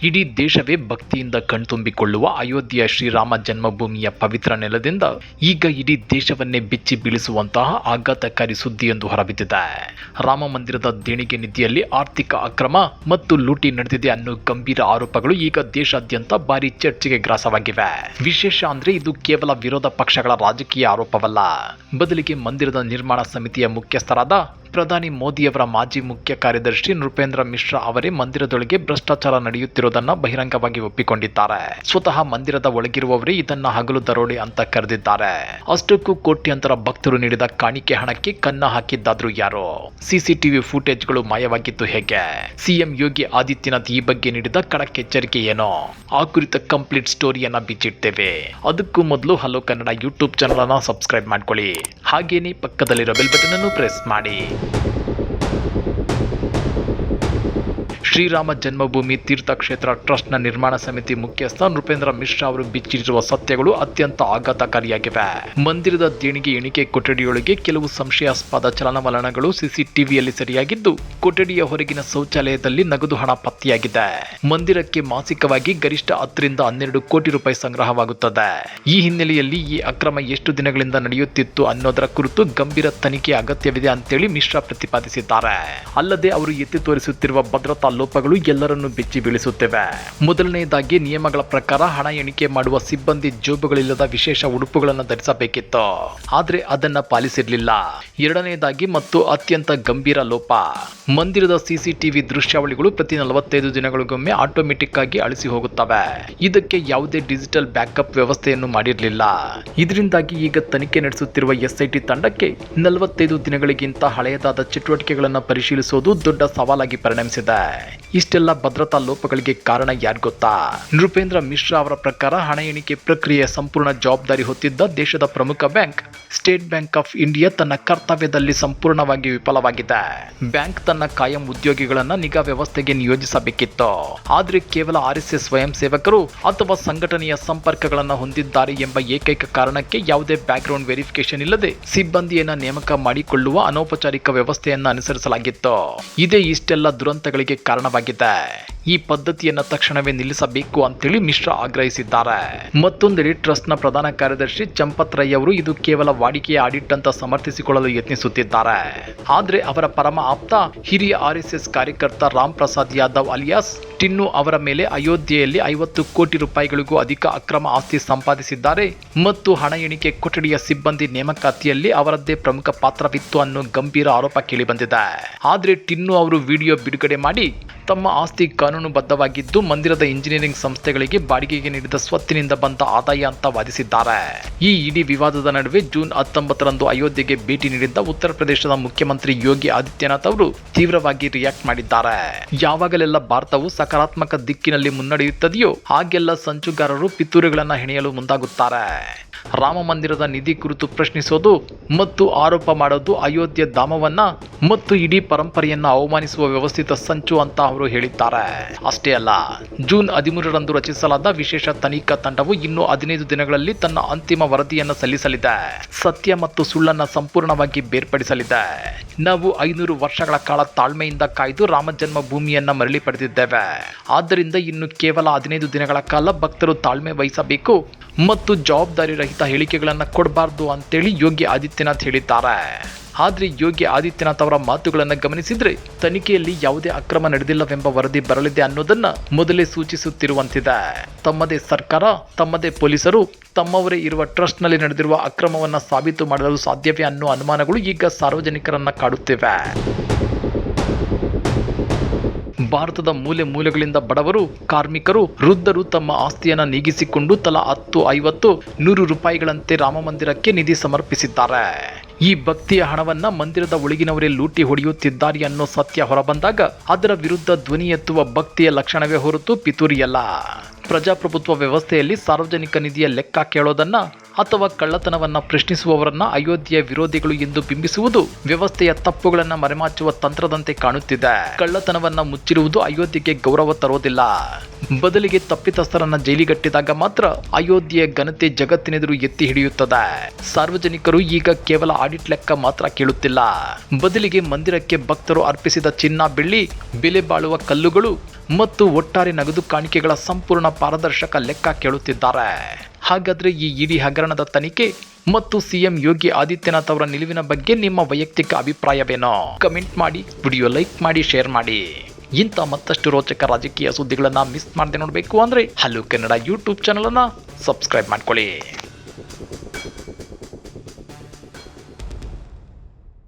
ಇಡೀ ದೇಶವೇ ಭಕ್ತಿಯಿಂದ ಕಣ್ತುಂಬಿಕೊಳ್ಳುವ ಅಯೋಧ್ಯೆಯ ಶ್ರೀರಾಮ ಜನ್ಮಭೂಮಿಯ ಪವಿತ್ರ ನೆಲದಿಂದ ಈಗ ಇಡೀ ದೇಶವನ್ನೇ ಬಿಚ್ಚಿ ಬೀಳಿಸುವಂತಹ ಆಘಾತಕಾರಿ ಸುದ್ದಿಯೊಂದು ಹೊರಬಿದ್ದಿದೆ. ರಾಮ ಮಂದಿರದ ದೇಣಿಗೆ ನಿಧಿಯಲ್ಲಿ ಆರ್ಥಿಕ ಅಕ್ರಮ ಮತ್ತು ಲೂಟಿ ನಡೆದಿದೆ ಅನ್ನೋ ಗಂಭೀರ ಆರೋಪಗಳು ಈಗ ದೇಶಾದ್ಯಂತ ಭಾರಿ ಚರ್ಚೆಗೆ ಗ್ರಾಸವಾಗಿವೆ. ವಿಶೇಷ ಅಂದ್ರೆ ಇದು ಕೇವಲ ವಿರೋಧ ಪಕ್ಷಗಳ ರಾಜಕೀಯ ಆರೋಪವಲ್ಲ, ಬದಲಿಗೆ ಮಂದಿರದ ನಿರ್ಮಾಣ ಸಮಿತಿಯ ಮುಖ್ಯಸ್ಥರಾದ ಪ್ರಧಾನಿ ಮೋದಿಯವರ ಮಾಜಿ ಮುಖ್ಯ ಕಾರ್ಯದರ್ಶಿ ನೃಪೇಂದ್ರ ಮಿಶ್ರಾ ಅವರೇ ಮಂದಿರದೊಳಗೆ ಭ್ರಷ್ಟಾಚಾರ ನಡೆಯುತ್ತಿರುವುದನ್ನ ಬಹಿರಂಗವಾಗಿ ಒಪ್ಪಿಕೊಂಡಿದ್ದಾರೆ. ಸ್ವತಃ ಮಂದಿರದ ಒಳಗಿರುವವರೇ ಇದನ್ನ ಹಗಲು ದರೋಡೆ ಅಂತ ಕರೆದಿದ್ದಾರೆ. ಅಷ್ಟಕ್ಕೂ ಕೋಟ್ಯಾಂತರ ಭಕ್ತರು ನೀಡಿದ ಕಾಣಿಕೆ ಹಣಕ್ಕೆ ಕನ್ನ ಹಾಕಿದ್ದಾದ್ರೂ ಯಾರು? ಸಿಸಿಟಿವಿ ಫುಟೇಜ್ಗಳು ಮಾಯವಾಗಿದ್ದು ಹೇಗೆ? ಸಿಎಂ ಯೋಗಿ ಆದಿತ್ಯನಾಥ್ ಈ ಬಗ್ಗೆ ನೀಡಿದ ಖಡಕ್ ಎಚ್ಚರಿಕೆ ಏನು? ಆ ಕುರಿತ ಕಂಪ್ಲೀಟ್ ಸ್ಟೋರಿಯನ್ನ ಬಿಚ್ಚಿಡ್ತೇವೆ. ಅದಕ್ಕೂ ಮೊದಲು ಹಲೋ ಕನ್ನಡ ಯೂಟ್ಯೂಬ್ ಚಾನಲ್ ಅನ್ನ ಸಬ್ಸ್ಕ್ರೈಬ್ ಮಾಡ್ಕೊಳ್ಳಿ. ಹಾಗೇನೇ ಪಕ್ಕದಲ್ಲಿರೋ ಬೆಲ್ ಬಟನ್ ಅನ್ನು ಪ್ರೆಸ್ ಮಾಡಿ. ಶ್ರೀರಾಮ ಜನ್ಮಭೂಮಿ ತೀರ್ಥಕ್ಷೇತ್ರ ಟ್ರಸ್ಟ್ನ ನಿರ್ಮಾಣ ಸಮಿತಿ ಮುಖ್ಯಸ್ಥ ನೃಪೇಂದ್ರ ಮಿಶ್ರಾ ಅವರು ಬಿಚ್ಚಿಟ್ಟಿರುವ ಸತ್ಯಗಳು ಅತ್ಯಂತ ಆಘಾತಕಾರಿಯಾಗಿವೆ. ಮಂದಿರದ ದೇಣಿಗೆ ಎಣಿಕೆ ಕೊಠಡಿಯೊಳಗೆ ಕೆಲವು ಸಂಶಯಾಸ್ಪದ ಚಲನವಲನಗಳು ಸಿಸಿಟಿವಿಯಲ್ಲಿ ಸೆರೆಯಾಗಿದ್ದು, ಕೊಠಡಿಯ ಹೊರಗಿನ ಶೌಚಾಲಯದಲ್ಲಿ ನಗದು ಹಣ ಪತ್ತೆಯಾಗಿದೆ. ಮಂದಿರಕ್ಕೆ ಮಾಸಿಕವಾಗಿ ಗರಿಷ್ಠ 10 ರಿಂದ 12 ಕೋಟಿ ರೂಪಾಯಿ ಸಂಗ್ರಹವಾಗುತ್ತದೆ. ಈ ಹಿನ್ನೆಲೆಯಲ್ಲಿ ಈ ಅಕ್ರಮ ಎಷ್ಟು ದಿನಗಳಿಂದ ನಡೆಯುತ್ತಿತ್ತು ಅನ್ನೋದರ ಕುರಿತು ಗಂಭೀರ ತನಿಖೆ ಅಗತ್ಯವಿದೆ ಅಂತೇಳಿ ಮಿಶ್ರಾ ಪ್ರತಿಪಾದಿಸಿದ್ದಾರೆ. ಅಲ್ಲದೆ ಅವರು ಎತ್ತಿ ತೋರಿಸುತ್ತಿರುವ ಭದ್ರತಾ ಲೋಪಗಳು ಎಲ್ಲರನ್ನೂ ಬೆಚ್ಚಿ ಬೀಳಿಸುತ್ತಿವೆ. ಮೊದಲನೆಯದಾಗಿ ನಿಯಮಗಳ ಪ್ರಕಾರ ಹಣ ಎಣಿಕೆ ಮಾಡುವ ಸಿಬ್ಬಂದಿ ಜೋಬುಗಳಿಲ್ಲದ ವಿಶೇಷ ಉಡುಪುಗಳನ್ನು ಧರಿಸಬೇಕಿತ್ತು, ಆದ್ರೆ ಅದನ್ನ ಪಾಲಿಸಿರಲಿಲ್ಲ. ಎರಡನೆಯದಾಗಿ ಮತ್ತು ಅತ್ಯಂತ ಗಂಭೀರ ಲೋಪ, ಮಂದಿರದ ಸಿಸಿಟಿವಿ ದೃಶ್ಯಾವಳಿಗಳು ಪ್ರತಿ 45 ದಿನಗಳಿಗೊಮ್ಮೆ ಆಟೋಮೆಟಿಕ್ ಆಗಿ ಅಳಿಸಿ ಹೋಗುತ್ತವೆ. ಇದಕ್ಕೆ ಯಾವುದೇ ಡಿಜಿಟಲ್ ಬ್ಯಾಕಪ್ ವ್ಯವಸ್ಥೆಯನ್ನು ಮಾಡಿರಲಿಲ್ಲ. ಇದರಿಂದಾಗಿ ಈಗ ತನಿಖೆ ನಡೆಸುತ್ತಿರುವ ಎಸ್ಐಟಿ ತಂಡಕ್ಕೆ 45 ದಿನಗಳಿಗಿಂತ ಹಳೆಯದಾದ ಚಟುವಟಿಕೆಗಳನ್ನು ಪರಿಶೀಲಿಸುವುದು ದೊಡ್ಡ ಸವಾಲಾಗಿ ಪರಿಣಮಿಸಿದೆ. ಇಷ್ಟೆಲ್ಲ ಭದ್ರತಾ ಲೋಪಗಳಿಗೆ ಕಾರಣ ಯಾರು ಗೊತ್ತಾ? ನೃಪೇಂದ್ರ ಮಿಶ್ರಾ ಅವರ ಪ್ರಕಾರ ಹಣ ಎಣಿಕೆ ಪ್ರಕ್ರಿಯೆಯ ಸಂಪೂರ್ಣ ಜವಾಬ್ದಾರಿ ಹೊತ್ತಿದ್ದ ದೇಶದ ಪ್ರಮುಖ bank state bank of India ತನ್ನ ಕರ್ತವ್ಯದಲ್ಲಿ ಸಂಪೂರ್ಣವಾಗಿ ವಿಫಲವಾಗಿದೆ. ಬ್ಯಾಂಕ್ ತನ್ನ ಕಾಯಂ ಉದ್ಯೋಗಿಗಳನ್ನ ನಿಗಾ ವ್ಯವಸ್ಥೆಗೆ ನಿಯೋಜಿಸಬೇಕಿತ್ತು, ಆದ್ರೆ ಕೇವಲ RSS ಸ್ವಯಂ ಸೇವಕರು ಅಥವಾ ಸಂಘಟನೆಯ ಸಂಪರ್ಕಗಳನ್ನು ಹೊಂದಿದ್ದಾರೆ ಎಂಬ ಏಕೈಕ ಕಾರಣಕ್ಕೆ ಯಾವುದೇ ಬ್ಯಾಕ್ಗ್ರೌಂಡ್ ವೆರಿಫಿಕೇಶನ್ ಇಲ್ಲದೆ ಸಿಬ್ಬಂದಿಯನ್ನ ನೇಮಕ ಮಾಡಿಕೊಳ್ಳುವ ಅನೌಪಚಾರಿಕ ವ್ಯವಸ್ಥೆಯನ್ನು ಅನುಸರಿಸಲಾಗಿತ್ತು. ಇದೇ ಇಷ್ಟೆಲ್ಲ ದುರಂತಗಳಿಗೆ ಕಾರಣವಾಗಿದೆ. ಈ ಪದ್ಧತಿಯನ್ನ ತಕ್ಷಣವೇ ನಿಲ್ಲಿಸಬೇಕು ಅಂತೇಳಿ ಮಿಶ್ರಾ ಆಗ್ರಹಿಸಿದ್ದಾರೆ. ಮತ್ತೊಂದೆಡೆ ಟ್ರಸ್ಟ್ನ ಪ್ರಧಾನ ಕಾರ್ಯದರ್ಶಿ ಚಂಪತ್ ರೈ ಅವರು ಇದು ಕೇವಲ ವಾಡಿಕೆಯ ಆಡಿಟ್ ಅಂತ ಸಮರ್ಥಿಸಿಕೊಳ್ಳಲು ಯತ್ನಿಸುತ್ತಿದ್ದಾರೆ. ಆದ್ರೆ ಅವರ ಪರಮ ಆಪ್ತ ಹಿರಿಯ RSS ಕಾರ್ಯಕರ್ತ ರಾಮ್ ಪ್ರಸಾದ್ ಯಾದವ್ ಅಲಿಯಾಸ್ ಟಿನ್ನು ಅವರ ಮೇಲೆ ಅಯೋಧ್ಯೆಯಲ್ಲಿ 50 ಕೋಟಿ ರೂಪಾಯಿಗಳಿಗೂ ಅಧಿಕ ಅಕ್ರಮ ಆಸ್ತಿ ಸಂಪಾದಿಸಿದ್ದಾರೆ ಮತ್ತು ಹಣ ಎಣಿಕೆ ಕೊಠಡಿಯ ಸಿಬ್ಬಂದಿ ನೇಮಕಾತಿಯಲ್ಲಿ ಅವರದ್ದೇ ಪ್ರಮುಖ ಪಾತ್ರವಿತ್ತು ಅನ್ನೋ ಗಂಭೀರ ಆರೋಪ ಕೇಳಿಬಂದಿದೆ. ಆದ್ರೆ ಟಿನ್ನು ಅವರು ವಿಡಿಯೋ ಬಿಡುಗಡೆ ಮಾಡಿ ತಮ್ಮ ಆಸ್ತಿ ಕಾನೂನುಬದ್ಧವಾಗಿದ್ದು ಮಂದಿರದ ಇಂಜಿನಿಯರಿಂಗ್ ಸಂಸ್ಥೆಗಳಿಗೆ ಬಾಡಿಗೆಗೆ ನೀಡಿದ ಸ್ವತ್ತಿನಿಂದ ಬಂದ ಆದಾಯ ಅಂತ ವಾದಿಸಿದ್ದಾರೆ. ಈ ಇಡೀ ವಿವಾದದ ನಡುವೆ ಜೂನ್ 19ರಂದು ಅಯೋಧ್ಯೆಗೆ ಭೇಟಿ ನೀಡಿದ್ದ ಉತ್ತರ ಪ್ರದೇಶದ ಮುಖ್ಯಮಂತ್ರಿ ಯೋಗಿ ಆದಿತ್ಯನಾಥ್ ಅವರು ತೀವ್ರವಾಗಿ ರಿಯಾಕ್ಟ್ ಮಾಡಿದ್ದಾರೆ. ಯಾವಾಗಲೆಲ್ಲ ಭಾರತವು ಸಕಾರಾತ್ಮಕ ದಿಕ್ಕಿನಲ್ಲಿ ಮುನ್ನಡೆಯುತ್ತದೆಯೋ ಹಾಗೆಲ್ಲ ಸಂಚುಗಾರರು ಪಿತೂರಿಗಳನ್ನ ಹೆಣೆಯಲು ಮುಂದಾಗುತ್ತಾರೆ. ರಾಮ ಮಂದಿರದ ನಿಧಿ ಕುರಿತು ಪ್ರಶ್ನಿಸೋದು ಮತ್ತು ಆರೋಪ ಮಾಡೋದು ಅಯೋಧ್ಯೆ ಧಾಮವನ್ನ ಮತ್ತು ಇಡೀ ಪರಂಪರೆಯನ್ನ ಅವಮಾನಿಸುವ ವ್ಯವಸ್ಥಿತ ಸಂಚು ಅಂತ ಅವರು ಹೇಳಿದ್ದಾರೆ. ಅಷ್ಟೇ ಅಲ್ಲ, ಜೂನ್ 13ರಂದು ರಚಿಸಲಾದ ವಿಶೇಷ ತನಿಖಾ ತಂಡವು ಇನ್ನು 15 ದಿನಗಳಲ್ಲಿ ತನ್ನ ಅಂತಿಮ ವರದಿಯನ್ನು ಸಲ್ಲಿಸಲಿದೆ. ಸತ್ಯ ಮತ್ತು ಸುಳ್ಳನ್ನ ಸಂಪೂರ್ಣವಾಗಿ ಬೇರ್ಪಡಿಸಲಿದೆ. ನಾವು 500 ವರ್ಷಗಳ ಕಾಲ ತಾಳ್ಮೆಯಿಂದ ಕಾಯ್ದು ರಾಮ ಜನ್ಮ ಭೂಮಿಯನ್ನ ಮರಳಿ ಪಡೆದಿದ್ದೇವೆ. ಆದ್ದರಿಂದ ಇನ್ನು ಕೇವಲ 15 ದಿನಗಳ ಕಾಲ ಭಕ್ತರು ತಾಳ್ಮೆ ವಹಿಸಬೇಕು ಮತ್ತು ಜವಾಬ್ದಾರಿ ರಹಿತ ಹೇಳಿಕೆಗಳನ್ನು ಕೊಡಬಾರ್ದು ಅಂತೇಳಿ ಯೋಗಿ ಆದಿತ್ಯನಾಥ್ ಹೇಳಿದ್ದಾರೆ. ಆದ್ರೆ ಯೋಗಿ ಆದಿತ್ಯನಾಥ್ ಅವರ ಮಾತುಗಳನ್ನು ಗಮನಿಸಿದ್ರೆ ತನಿಖೆಯಲ್ಲಿ ಯಾವುದೇ ಅಕ್ರಮ ನಡೆದಿಲ್ಲವೆಂಬ ವರದಿ ಬರಲಿದೆ ಅನ್ನೋದನ್ನ ಮೊದಲೇ ಸೂಚಿಸುತ್ತಿರುವಂತಿದೆ. ತಮ್ಮದೇ ಸರ್ಕಾರ, ತಮ್ಮದೇ ಪೊಲೀಸರು, ತಮ್ಮವರೇ ಇರುವ ಟ್ರಸ್ಟ್ನಲ್ಲಿ ನಡೆದಿರುವ ಅಕ್ರಮವನ್ನ ಸಾಬೀತು ಮಾಡಲು ಸಾಧ್ಯವೇ ಅನ್ನೋ ಅನುಮಾನಗಳು ಈಗ ಸಾರ್ವಜನಿಕರನ್ನ ಕಾಡುತ್ತಿವೆ. ಭಾರತದ ಮೂಲೆ ಮೂಲೆಗಳಿಂದ ಬಡವರು, ಕಾರ್ಮಿಕರು, ವೃದ್ಧರು ತಮ್ಮ ಆಸ್ತಿಯನ್ನು ನೀಗಿಸಿಕೊಂಡು ತಲಾ 10, 50, 100 ರೂಪಾಯಿಗಳಂತೆ ರಾಮ ಮಂದಿರಕ್ಕೆ ನಿಧಿ ಸಮರ್ಪಿಸಿದ್ದಾರೆ. ಈ ಭಕ್ತಿಯ ಹಣವನ್ನ ಮಂದಿರದ ಒಳಗಿನವರೇ ಲೂಟಿ ಹೊಡೆಯುತ್ತಿದ್ದಾರೆ ಅನ್ನೋ ಸತ್ಯ ಹೊರಬಂದಾಗ ಅದರ ವಿರುದ್ಧ ಧ್ವನಿ ಎತ್ತುವ ಭಕ್ತಿಯ ಲಕ್ಷಣವೇ ಹೊರತು ಪಿತೂರಿಯಲ್ಲ. ಪ್ರಜಾಪ್ರಭುತ್ವ ವ್ಯವಸ್ಥೆಯಲ್ಲಿ ಸಾರ್ವಜನಿಕ ನಿಧಿಯ ಲೆಕ್ಕ ಕೇಳೋದನ್ನ ಅಥವಾ ಕಳ್ಳತನವನ್ನ ಪ್ರಶ್ನಿಸುವವರನ್ನ ಅಯೋಧ್ಯೆಯ ವಿರೋಧಿಗಳು ಎಂದು ಬಿಂಬಿಸುವುದು ವ್ಯವಸ್ಥೆಯ ತಪ್ಪುಗಳನ್ನು ಮರೆಮಾಚುವ ತಂತ್ರದಂತೆ ಕಾಣುತ್ತಿದೆ. ಕಳ್ಳತನವನ್ನ ಮುಚ್ಚಿರುವುದು ಅಯೋಧ್ಯೆಗೆ ಗೌರವ ತರೋದಿಲ್ಲ. ಬದಲಿಗೆ ತಪ್ಪಿತಸ್ಥರನ್ನ ಜೈಲಿಗಟ್ಟಿದಾಗ ಮಾತ್ರ ಅಯೋಧ್ಯೆಯ ಘನತೆ ಜಗತ್ತಿನೆದುರು ಎತ್ತಿ ಹಿಡಿಯುತ್ತದೆ. ಸಾರ್ವಜನಿಕರು ಈಗ ಕೇವಲ ಆಡಿಟ್ ಲೆಕ್ಕ ಮಾತ್ರ ಕೇಳುತ್ತಿಲ್ಲ, ಬದಲಿಗೆ ಮಂದಿರಕ್ಕೆ ಭಕ್ತರು ಅರ್ಪಿಸಿದ ಚಿನ್ನ, ಬೆಳ್ಳಿ, ಬೆಲೆ ಬಾಳುವ ಕಲ್ಲುಗಳು ಮತ್ತು ಒಟ್ಟಾರೆ ನಗದು ಕಾಣಿಕೆಗಳ ಸಂಪೂರ್ಣ ಪಾರದರ್ಶಕ ಲೆಕ್ಕ ಕೇಳುತ್ತಿದ್ದಾರೆ. ಹಾಗಾದ್ರೆ ಈ ಇಡೀ ಹಗರಣದ ತನಿಖೆ ಮತ್ತು ಸಿಎಂ ಯೋಗಿ ಆದಿತ್ಯನಾಥ್ ಅವರ ನಿಲುವಿನ ಬಗ್ಗೆ ನಿಮ್ಮ ವೈಯಕ್ತಿಕ ಅಭಿಪ್ರಾಯವೇನೋ ಕಮೆಂಟ್ ಮಾಡಿ, ವಿಡಿಯೋ ಲೈಕ್ ಮಾಡಿ, ಶೇರ್ ಮಾಡಿ. ಇಂಥ ಮತ್ತಷ್ಟು ರೋಚಕ ರಾಜಕೀಯ ಸುದ್ದಿಗಳನ್ನು ಮಿಸ್ ಮಾಡದೆ ನೋಡಬೇಕು ಅಂದರೆ ಹಲೋ ಕನ್ನಡ ಯೂಟ್ಯೂಬ್ ಚಾನಲನ್ನು ಸಬ್ಸ್ಕ್ರೈಬ್ ಮಾಡ್ಕೊಳ್ಳಿ.